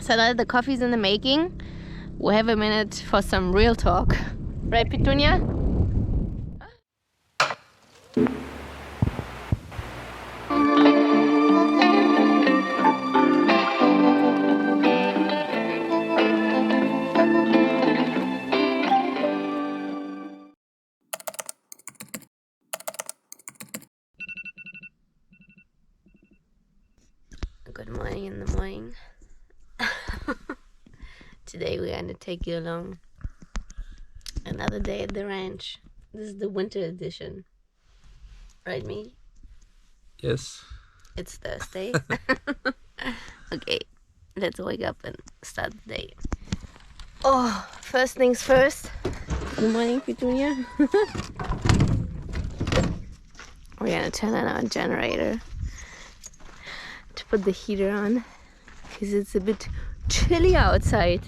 So now that the coffee's in the making, we'll have a minute for some real talk. Right, Petunia? Good morning in the morning. Today we're going to take you along another day at the ranch. This is the winter edition. Right, me? Yes. It's Thursday. Okay, let's wake up and start the day. Oh, first things first. Good morning, Petunia. We're going to turn on our generator to put the heater on because it's a bit chilly outside.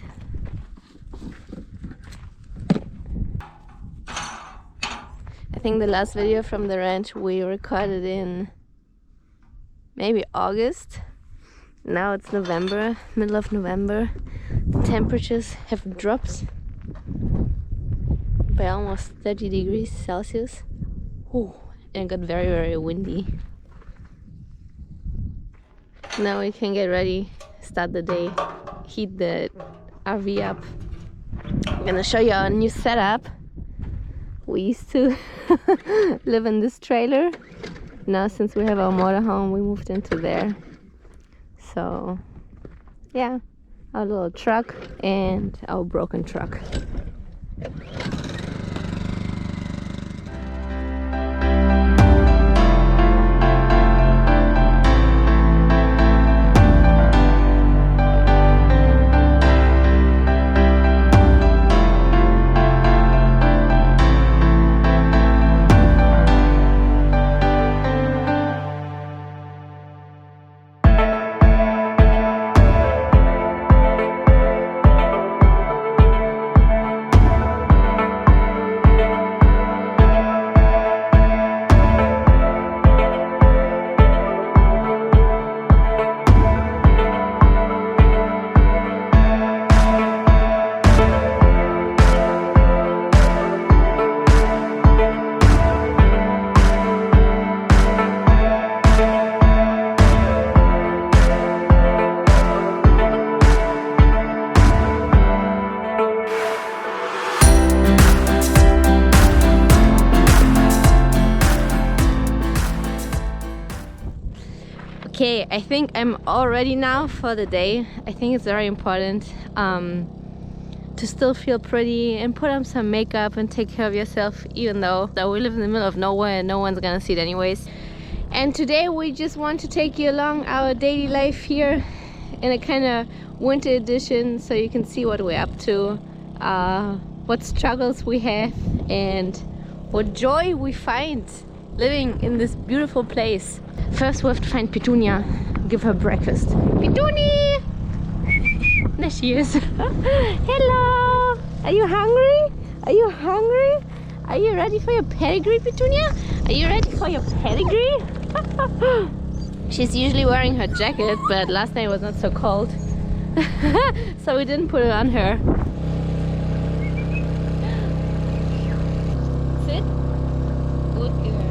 I think the last video from the ranch we recorded in maybe August. Now it's November, middle of November. The temperatures have dropped by almost 30 degrees Celsius. Ooh, and it got very, very windy. Now we can get ready, start the day, heat the RV up. I'm gonna show you our new setup. We used to live in this trailer. Now since we have our motorhome, we moved into there. So yeah, our little truck and our broken truck. Okay, I think I'm all ready now for the day. I think it's very important to still feel pretty and put on some makeup and take care of yourself, even though we live in the middle of nowhere and no one's gonna see it anyways. And today we just want to take you along our daily life here in a kind of winter edition, so you can see what we're up to, what struggles we have, and what joy we find living in this beautiful place. First we have to find Petunia, give her breakfast. Petunia! There she is. Hello! Are you hungry? Are you hungry? Are you ready for your pedigree, Petunia? Are you ready for your pedigree? She's usually wearing her jacket, but last night was not so cold. So we didn't put it on her. Sit. Good girl.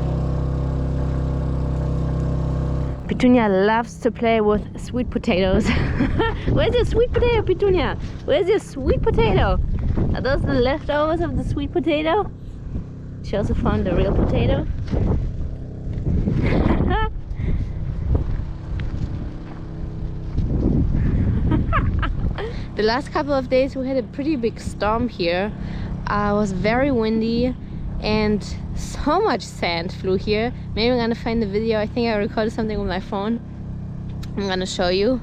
Petunia loves to play with sweet potatoes. Where's your sweet potato, Petunia? Where's your sweet potato? Are those the leftovers of the sweet potato? She also found the real potato. The last couple of days we had a pretty big storm here. It was very windy and so much sand flew here. Maybe I'm gonna find the video. I think I recorded something with my phone. I'm gonna show you.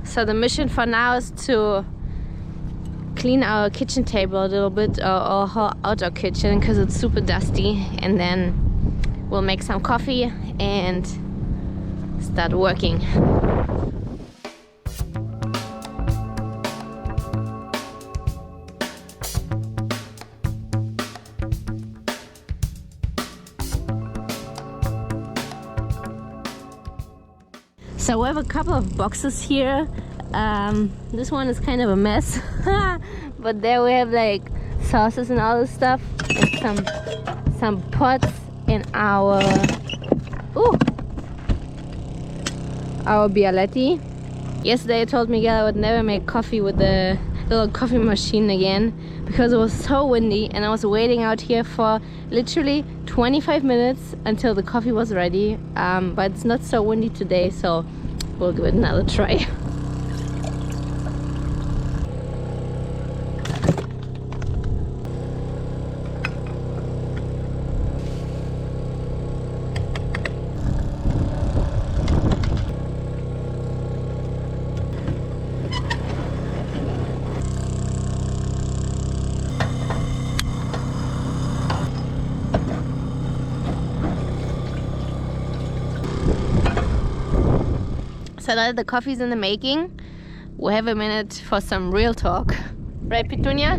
So the mission for now is to clean our kitchen table a little bit, or our outdoor kitchen, because it's super dusty, and then we'll make some coffee and start working. So we have a couple of boxes here. This one is kind of a mess, but there we have like sauces and all this stuff, and some pots in our Bialetti. Yesterday I told Miguel I would never make coffee with the little coffee machine again because it was so windy, and I was waiting out here for literally 25 minutes until the coffee was ready. But it's not so windy today, so we'll give it another try. So now that the coffee's in the making, we have a minute for some real talk. Right, Petunia?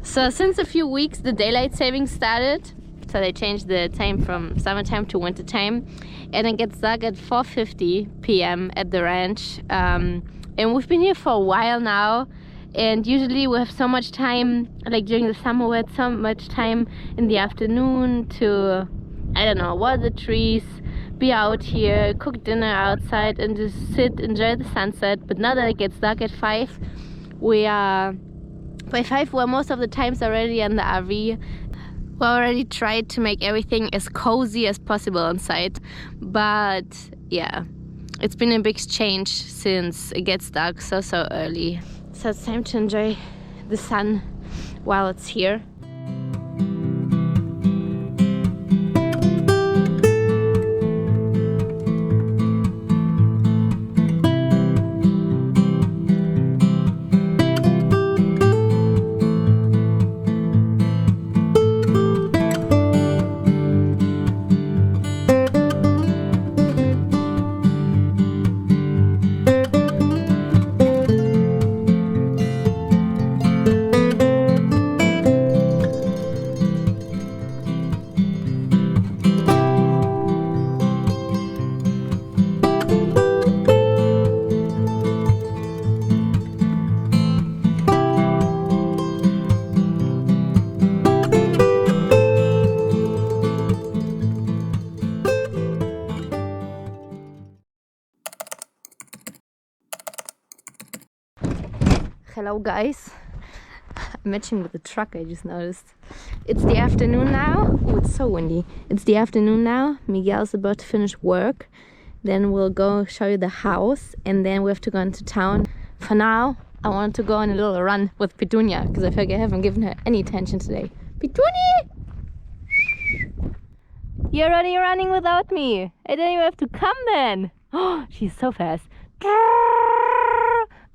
So since a few weeks the daylight savings started, so they changed the time from summertime to winter time, and it gets dark at 4:50 p.m. at the ranch. And we've been here for a while now, and usually we have so much time, like during the summer we had so much time in the afternoon to, I don't know, water the trees, be out here, cook dinner outside, and just sit, enjoy the sunset. But now that it gets dark at 5, we're most of the times already in the RV. We already tried to make everything as cozy as possible inside, but yeah, it's been a big change since it gets dark so early. So it's time to enjoy the sun while it's here. Hello guys, I'm matching with the truck, I just noticed. It's the afternoon now. Oh, it's so windy. It's the afternoon now. Miguel's about to finish work. Then we'll go show you the house, and then we have to go into town. For now, I want to go on a little run with Petunia because I feel like I haven't given her any attention today. Petunia! You're already running without me. I didn't even have to come then. Oh, she's so fast.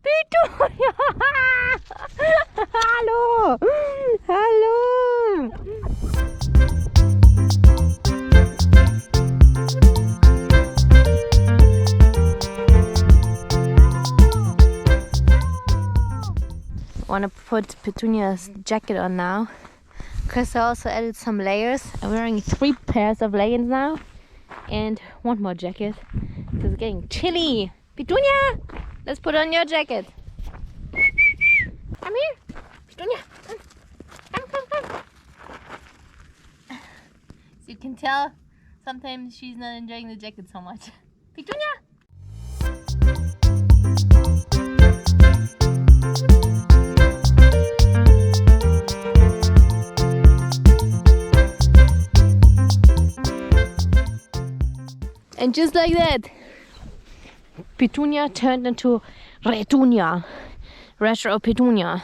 Petunia! Hallo! Hallo! I want to put Petunia's jacket on now because I also added some layers. I'm wearing 3 pairs of leggings now and one more jacket because it's getting chilly. Petunia! Let's put on your jacket. Come here. Petunia. Come. So you can tell sometimes she's not enjoying the jacket so much. Petunia! And just like that, Petunia turned into Retunia. Retro Petunia.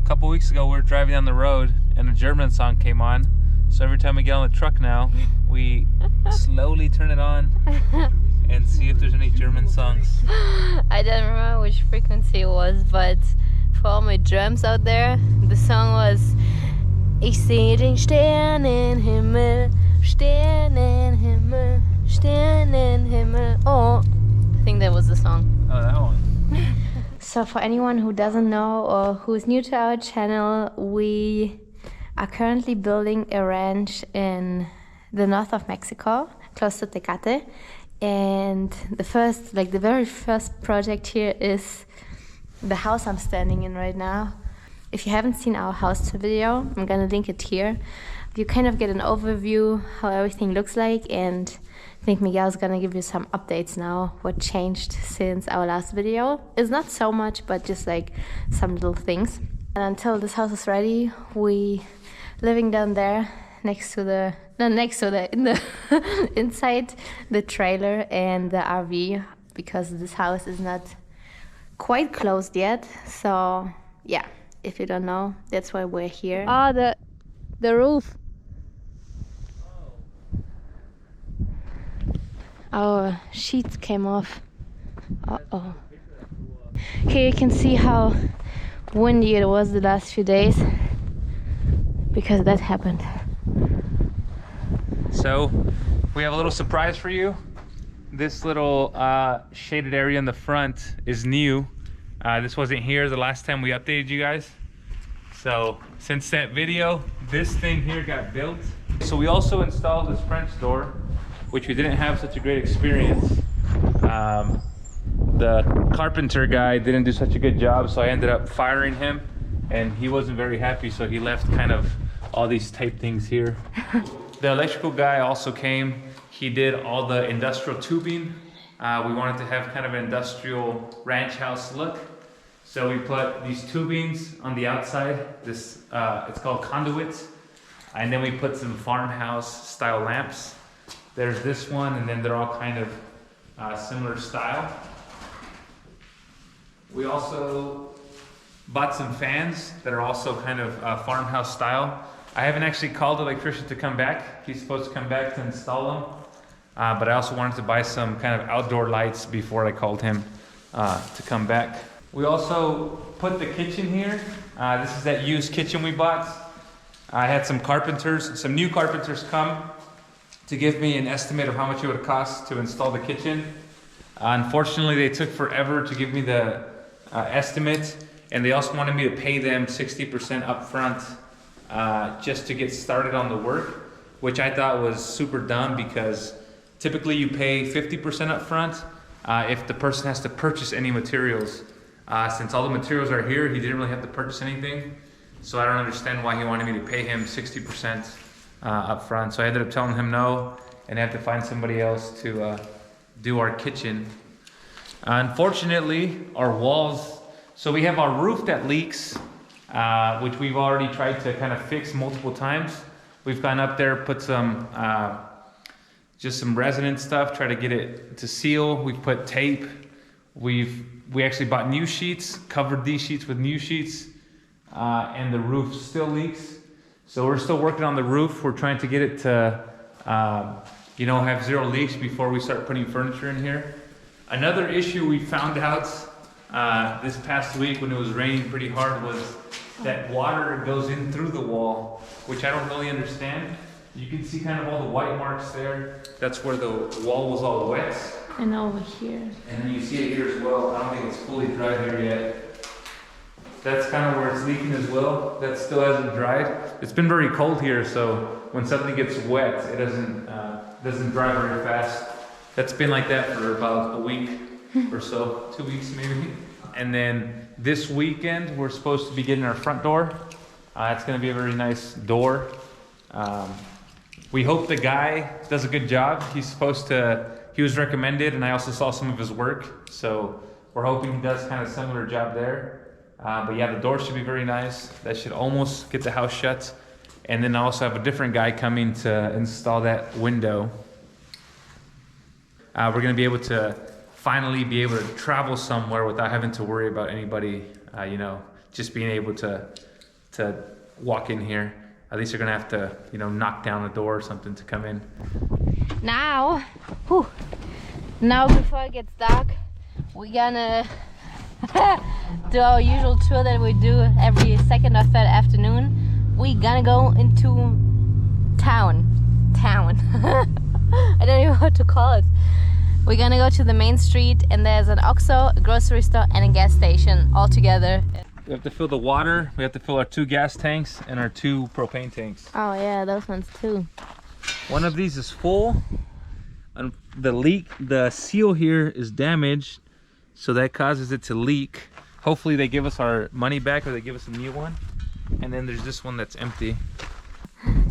A couple weeks ago we were driving down the road and a German song came on. So every time we get on the truck now, we slowly turn it on and see if there's any German songs. I don't remember which frequency it was, but for all my Germs out there, the song was Ich seh den Sternenhimmel, Sternenhimmel, Sternenhimmel. Oh, I think that was the song. Oh, that one. So for anyone who doesn't know or who is new to our channel, we are currently building a ranch in the north of Mexico, close to Tecate. And the very first project here is the house I'm standing in right now. If you haven't seen our house tour video, I'm gonna link it here. You kind of get an overview how everything looks like, and I think Miguel's gonna give you some updates now, what changed since our last video. It's not so much, but just like some little things. And until this house is ready, we living down there inside the trailer and the RV, because this house is not quite closed yet. So yeah, if you don't know, that's why we're here. Oh, the roof. Our sheets came off. Uh-oh. Here you can see how windy it was the last few days, because that happened. So we have a little surprise for you. This little shaded area in the front is new. This wasn't here the last time we updated you guys. So since that video, this thing here got built. So we also installed this French door, which we didn't have such a great experience. The carpenter guy didn't do such a good job, so I ended up firing him, and he wasn't very happy, so he left kind of all these type things here. The electrical guy also came. He did all the industrial tubing. We wanted to have kind of an industrial ranch house look. So we put these tubings on the outside. This it's called conduits. And then we put some farmhouse style lamps. There's this one, and then they're all kind of similar style. We also bought some fans that are also kind of farmhouse style. I haven't actually called the electrician to come back. He's supposed to come back to install them. But I also wanted to buy some kind of outdoor lights before I called him to come back. We also put the kitchen here. This is that used kitchen we bought. I had some new carpenters come to give me an estimate of how much it would cost to install the kitchen. Unfortunately, they took forever to give me the estimate, and they also wanted me to pay them 60% up front just to get started on the work, which I thought was super dumb, because typically you pay 50% up front if the person has to purchase any materials. Since all the materials are here, he didn't really have to purchase anything, so I don't understand why he wanted me to pay him 60% up front. So I ended up telling him no, and I have to find somebody else to do our kitchen. Unfortunately, our walls, so we have our roof that leaks, which we've already tried to kind of fix multiple times. We've gone up there, put some, just some resin stuff, try to get it to seal. We've put tape. We actually bought new sheets, covered these sheets with new sheets, and the roof still leaks. So we're still working on the roof. We're trying to get it to, have zero leaks before we start putting furniture in here. Another issue we found out this past week when it was raining pretty hard was that water goes in through the wall, which I don't really understand. You can see kind of all the white marks there. That's where the wall was all wet. And over here. And then you see it here as well. I don't think it's fully dried here yet. That's kind of where it's leaking as well. That still hasn't dried. It's been very cold here, so when something gets wet, it doesn't dry very fast. That's been like that for about a week or so, 2 weeks maybe. And then this weekend, we're supposed to be getting our front door. It's gonna be a very nice door. We hope the guy does a good job. He was recommended, and I also saw some of his work. So we're hoping he does kind of similar job there. But yeah, the door should be very nice. That should almost get the house shut. And then I also have a different guy coming to install that window. We're gonna be able to finally be able to travel somewhere without having to worry about anybody, just being able to walk in here. At least you're gonna have to, knock down a door or something to come in. Now before it gets dark, we're gonna do our usual tour that we do every second or third afternoon. We're gonna go into town. I don't even know what to call it. We're gonna go to the main street, and there's an OXXO, a grocery store, and a gas station all together. We have to fill the water, we have to fill our 2 gas tanks and our 2 propane tanks. Oh yeah, those ones too. One of these is full. The seal here is damaged, so that causes it to leak. Hopefully they give us our money back or they give us a new one. And then there's this one that's empty.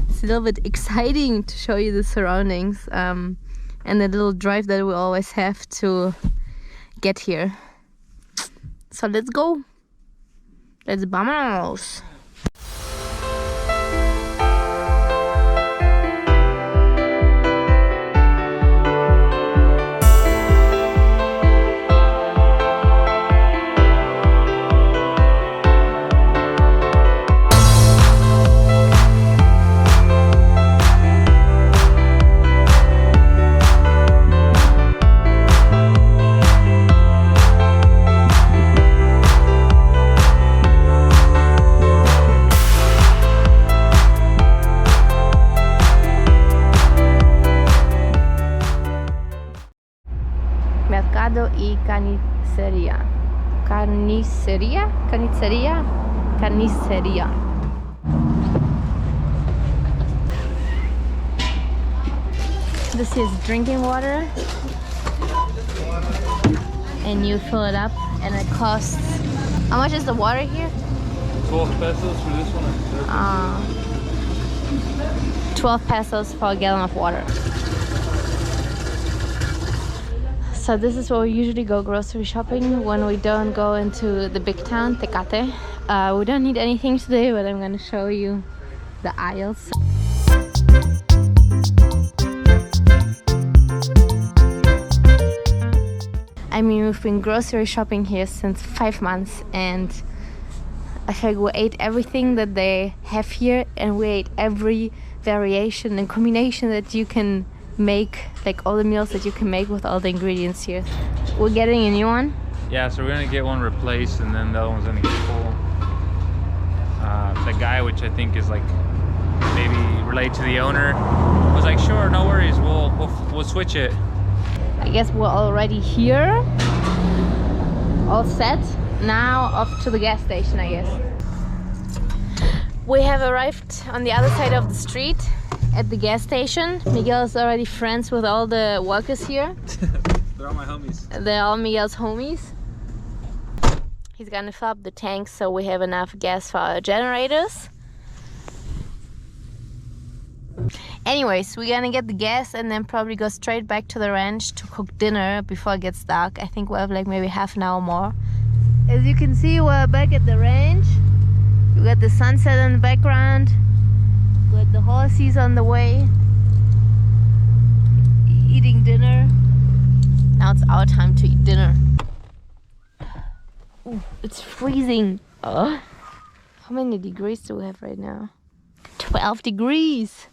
It's a little bit exciting to show you the surroundings and the little drive that we always have to get here. So let's go. Let's vamos. Mercado y carnicería. Carnicería? Carnicería? Carnicería. This is drinking water. And you fill it up and it costs... How much is the water here? 12 pesos for this one. 12 pesos for a gallon of water. So this is where we usually go grocery shopping when we don't go into the big town, Tecate. We don't need anything today, but I'm going to show you the aisles. I mean, we've been grocery shopping here since 5 months, and I think we ate everything that they have here, and we ate every variation and combination that you can make, like all the meals that you can make with all the ingredients here. We're getting a new one. Yeah, so we're gonna get one replaced, and then the other one's gonna get full. The guy, which I think is like maybe related to the owner, was like, "Sure, no worries, we'll switch it." I guess we're already here, all set. Now off to the gas station, I guess. We have arrived on the other side of the street at the gas station. Miguel is already friends with all the workers here. They're all my homies. They're all Miguel's homies. He's gonna fill up the tanks so we have enough gas for our generators. Anyways, we're gonna get the gas and then probably go straight back to the ranch to cook dinner before it gets dark. I think we'll have like maybe half an hour more. As you can see, we're back at the ranch. We got the sunset in the background. We got the horses on the way. Eating dinner. Now it's our time to eat dinner. Ooh, it's freezing. How many degrees do we have right now? 12 degrees.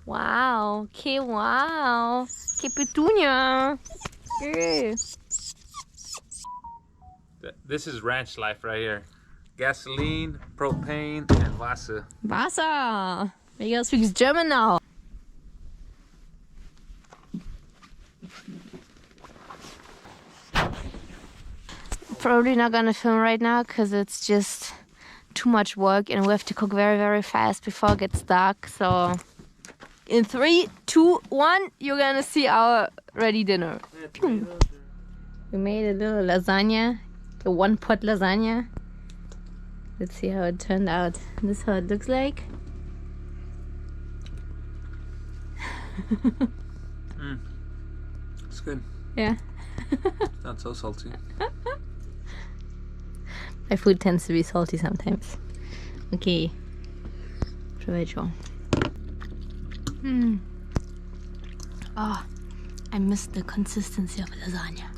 Wow. Okay, wow. Okay, Petunia. Yeah. This is ranch life right here. Gasoline, propane, and Wasser. Wasser. Miguel speaks German now. Probably not gonna film right now because it's just too much work and we have to cook very, very fast before it gets dark. So in 3, 2, 1, you're gonna see our ready dinner. We made a little lasagna, a 1-pot lasagna. Let's see how it turned out. This is how it looks like. It's good. Yeah. Not so salty. My food tends to be salty sometimes. Okay. Provecho. Oh, I missed the consistency of lasagna.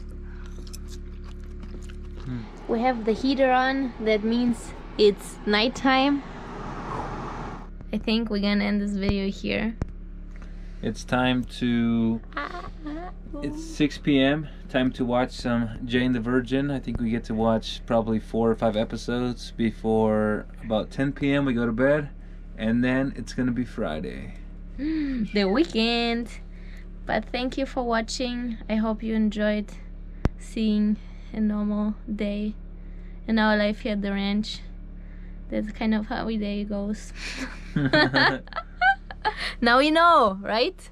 We have the heater on. That means it's nighttime. I think we're gonna end this video here. It's time to... It's 6 p.m. Time to watch some Jane the Virgin. I think we get to watch probably 4 or 5 episodes before about 10 p.m. we go to bed. And then it's gonna be Friday. The weekend. But thank you for watching. I hope you enjoyed seeing a normal day in our life here at the ranch. That's kind of how my day goes. Now you know, right?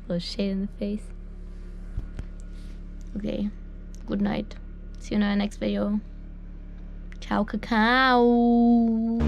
Little shade in the face. Okay, good night. See you in our next video. Ciao, cacao.